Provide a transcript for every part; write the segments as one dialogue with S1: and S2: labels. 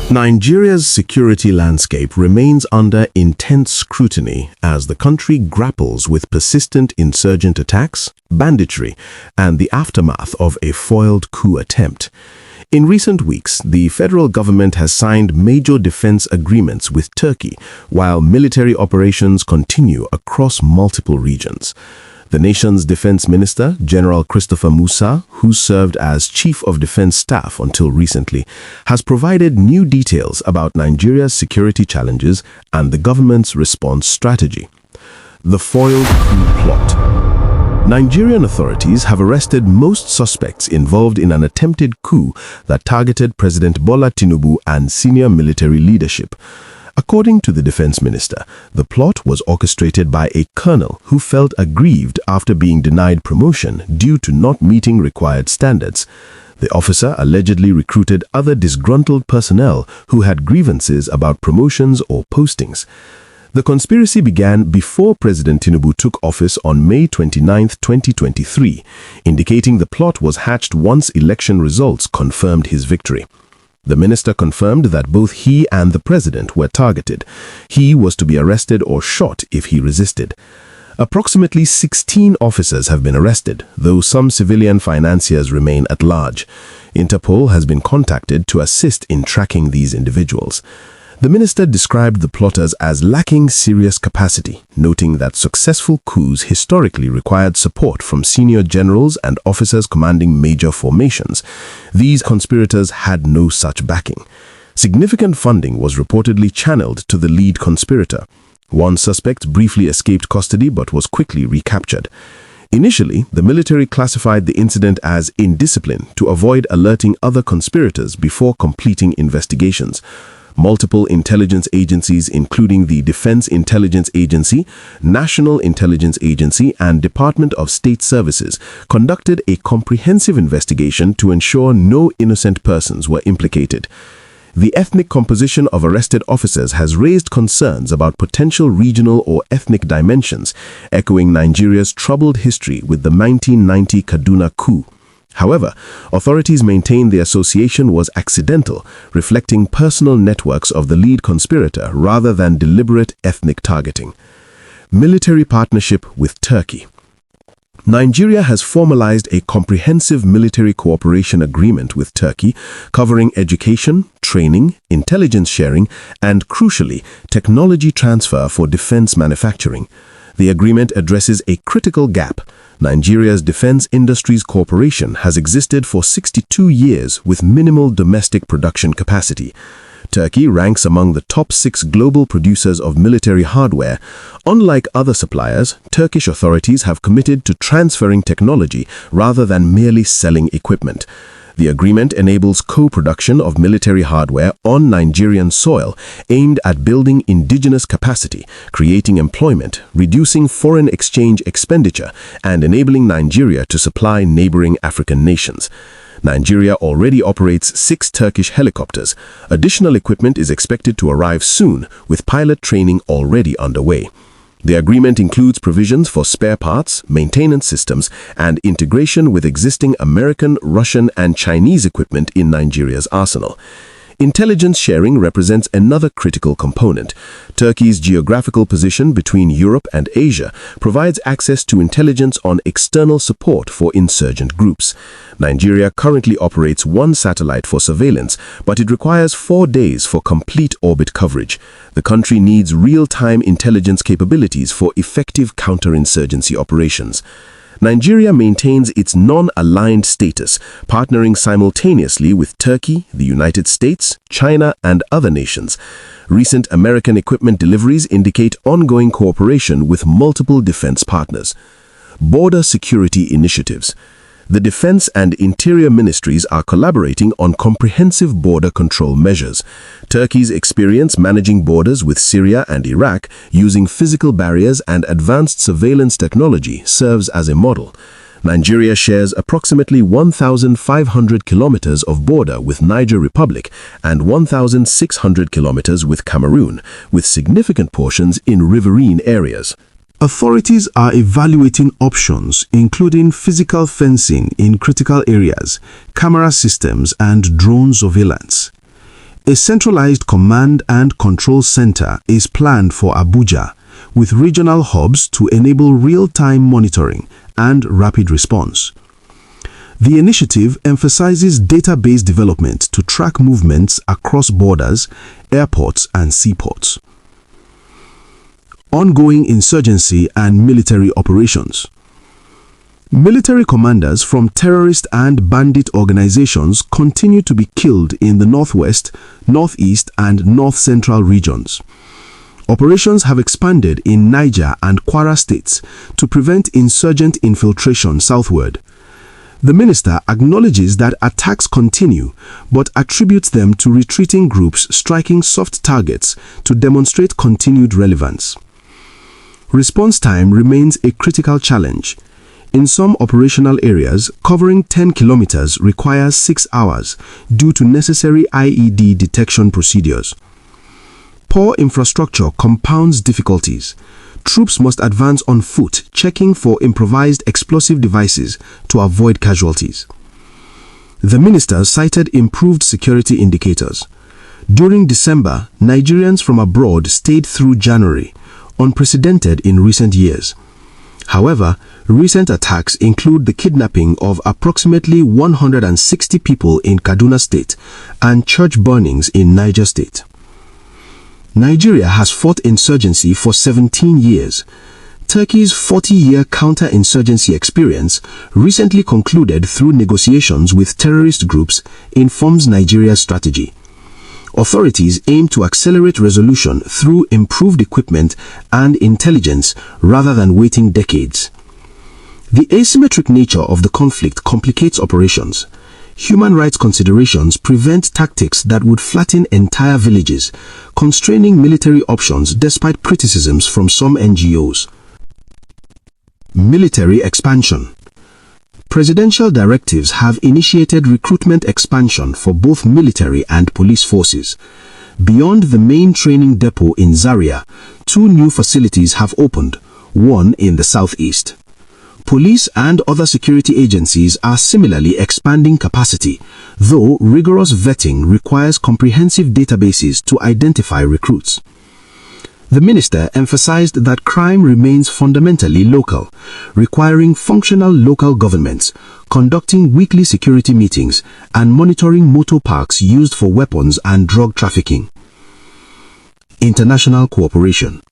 S1: Nigeria's security landscape remains under intense scrutiny as the country grapples with persistent insurgent attacks, banditry, and the aftermath of a foiled coup attempt. In recent weeks, the federal government has signed major defense agreements with Turkey, while military operations continue across multiple regions. The nation's defense minister, General Christopher Musa, who served as Chief of Defense Staff until recently, has provided new details about Nigeria's security challenges and the government's response strategy. The foiled coup plot. Nigerian authorities have arrested most suspects involved in an attempted coup that targeted President Bola Tinubu and senior military leadership. According to the defense minister, the plot was orchestrated by a colonel who felt aggrieved after being denied promotion due to not meeting required standards. The officer allegedly recruited other disgruntled personnel who had grievances about promotions or postings. The conspiracy began before President Tinubu took office on May 29, 2023, indicating the plot was hatched once election results confirmed his victory. The minister confirmed that both he and the president were targeted. He was to be arrested or shot if he resisted. Approximately 16 officers have been arrested, though some civilian financiers remain at large. Interpol has been contacted to assist in tracking these individuals. The minister described the plotters as lacking serious capacity, noting that successful coups historically required support from senior generals and officers commanding major formations. These conspirators had no such backing. Significant funding was reportedly channeled to the lead conspirator. One suspect briefly escaped custody but was quickly recaptured. Initially, the military classified the incident as indiscipline to avoid alerting other conspirators before completing investigations. Multiple intelligence agencies, including the Defense Intelligence Agency, National Intelligence Agency, and Department of State Services, conducted a comprehensive investigation to ensure no innocent persons were implicated. The ethnic composition of arrested officers has raised concerns about potential regional or ethnic dimensions, echoing Nigeria's troubled history with the 1990 Kaduna coup. However, authorities maintain the association was accidental, reflecting personal networks of the lead conspirator rather than deliberate ethnic targeting. Military partnership with Turkey. Nigeria has formalized a comprehensive military cooperation agreement with Turkey covering education, training, intelligence sharing, and, crucially, technology transfer for defense manufacturing. The agreement addresses a critical gap. Nigeria's Defense Industries Corporation has existed for 62 years with minimal domestic production capacity. Turkey ranks among the top 6 global producers of military hardware. Unlike other suppliers, Turkish authorities have committed to transferring technology rather than merely selling equipment. The agreement enables co-production of military hardware on Nigerian soil aimed at building indigenous capacity, creating employment, reducing foreign exchange expenditure, and enabling Nigeria to supply neighboring African nations. Nigeria already operates 6 Turkish helicopters. Additional equipment is expected to arrive soon, with pilot training already underway. The agreement includes provisions for spare parts, maintenance systems, and integration with existing American, Russian, and Chinese equipment in Nigeria's arsenal. Intelligence sharing represents another critical component. Turkey's geographical position between Europe and Asia provides access to intelligence on external support for insurgent groups. Nigeria currently operates 1 satellite for surveillance, but it requires 4 days for complete orbit coverage. The country needs real-time intelligence capabilities for effective counterinsurgency operations. Nigeria maintains its non-aligned status, partnering simultaneously with Turkey, the United States, China, and other nations. Recent American equipment deliveries indicate ongoing cooperation with multiple defense partners. Border security initiatives. The Defense and Interior Ministries are collaborating on comprehensive border control measures. Turkey's experience managing borders with Syria and Iraq using physical barriers and advanced surveillance technology serves as a model. Nigeria shares approximately 1,500 kilometers of border with Niger Republic and 1,600 kilometers with Cameroon, with significant portions in riverine areas.
S2: Authorities are evaluating options, including physical fencing in critical areas, camera systems, and drone surveillance. A centralized command and control center is planned for Abuja, with regional hubs to enable real-time monitoring and rapid response. The initiative emphasizes database development to track movements across borders, airports, and seaports. Ongoing insurgency and military operations. Military commanders from terrorist and bandit organizations continue to be killed in the northwest, northeast, and north-central regions. Operations have expanded in Niger and Kwara states to prevent insurgent infiltration southward. The minister acknowledges that attacks continue, but attributes them to retreating groups striking soft targets to demonstrate continued relevance. Response time remains a critical challenge. In some operational areas, covering 10 kilometers requires 6 hours due to necessary IED detection procedures. Poor infrastructure compounds difficulties. Troops must advance on foot, checking for improvised explosive devices to avoid casualties. The minister cited improved security indicators. During December, Nigerians from abroad stayed through January, unprecedented in recent years. However, recent attacks include the kidnapping of approximately 160 people in Kaduna State and church burnings in Niger State. Nigeria has fought insurgency for 17 years. Turkey's 40-year counter-insurgency experience, recently concluded through negotiations with terrorist groups, informs Nigeria's strategy. Authorities aim to accelerate resolution through improved equipment and intelligence rather than waiting decades. The asymmetric nature of the conflict complicates operations. Human rights considerations prevent tactics that would flatten entire villages, constraining military options despite criticisms from some NGOs. Military expansion. Presidential directives have initiated recruitment expansion for both military and police forces. Beyond the main training depot in Zaria, 2 new facilities have opened, one in the southeast. Police and other security agencies are similarly expanding capacity, though rigorous vetting requires comprehensive databases to identify recruits. The minister emphasized that crime remains fundamentally local, requiring functional local governments, conducting weekly security meetings, and monitoring motor parks used for weapons and drug trafficking. International cooperation.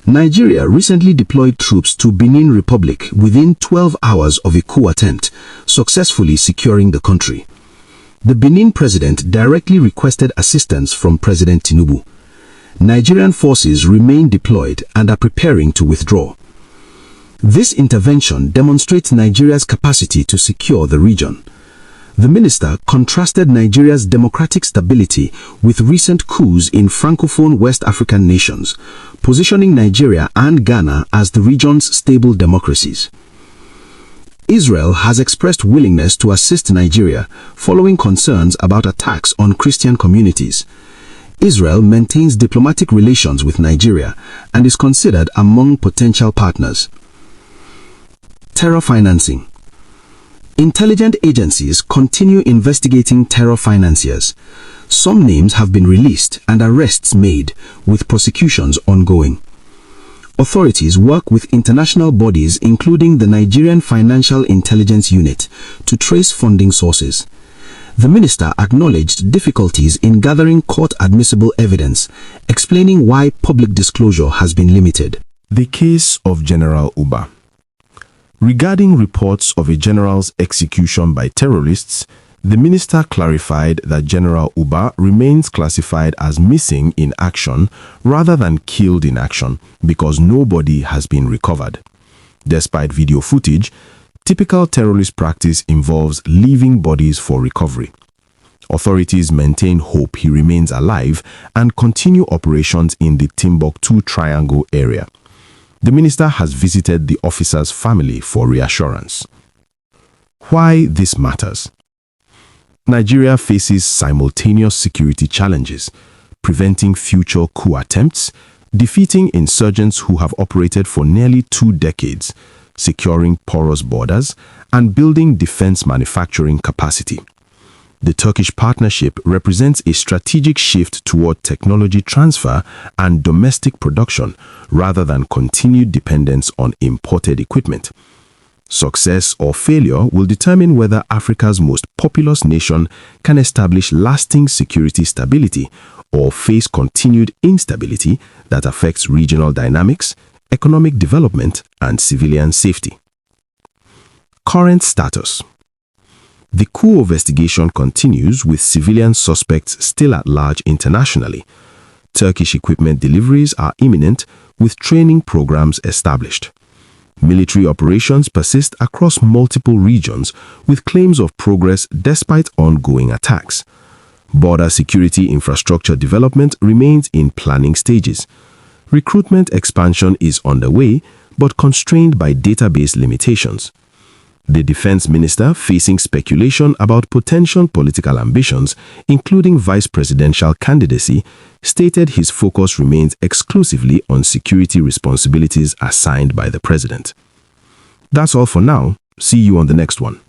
S2: Nigeria recently deployed troops to Benin Republic within 12 hours of a coup attempt, successfully securing the country. The Benin president directly requested assistance from President Tinubu. Nigerian forces remain deployed and are preparing to withdraw. This intervention demonstrates Nigeria's capacity to secure the region. The minister contrasted Nigeria's democratic stability with recent coups in Francophone West African nations, positioning Nigeria and Ghana as the region's stable democracies. Israel has expressed willingness to assist Nigeria following concerns about attacks on Christian communities. Israel maintains diplomatic relations with Nigeria and is considered among potential partners. Terror financing. Intelligence agencies continue investigating terror financiers. Some names have been released and arrests made, with prosecutions ongoing. Authorities work with international bodies including the Nigerian Financial Intelligence Unit to trace funding sources. The minister acknowledged difficulties in gathering court-admissible evidence, explaining why public disclosure has been limited.
S1: The case of General Uba. Regarding reports of a general's execution by terrorists, the minister clarified that General Uba remains classified as missing in action rather than killed in action because no body has been recovered. Despite video footage, typical terrorist practice involves leaving bodies for recovery. Authorities maintain hope he remains alive and continue operations in the Timbuktu Triangle area. The minister has visited the officer's family for reassurance. Why this matters? Nigeria faces simultaneous security challenges, preventing future coup attempts, defeating insurgents who have operated for nearly 2 decades, securing porous borders, and building defense manufacturing capacity. The Turkish partnership represents a strategic shift toward technology transfer and domestic production rather than continued dependence on imported equipment. Success or failure will determine whether Africa's most populous nation can establish lasting security stability or face continued instability that affects regional dynamics, economic development, and civilian safety. Current status. The coup investigation continues with civilian suspects still at large internationally. Turkish equipment deliveries are imminent with training programs established. Military operations persist across multiple regions with claims of progress despite ongoing attacks. Border security infrastructure development remains in planning stages. Recruitment expansion is underway but constrained by database limitations. The defense minister, facing speculation about potential political ambitions, including vice presidential candidacy, stated his focus remains exclusively on security responsibilities assigned by the president. That's all for now. See you on the next one.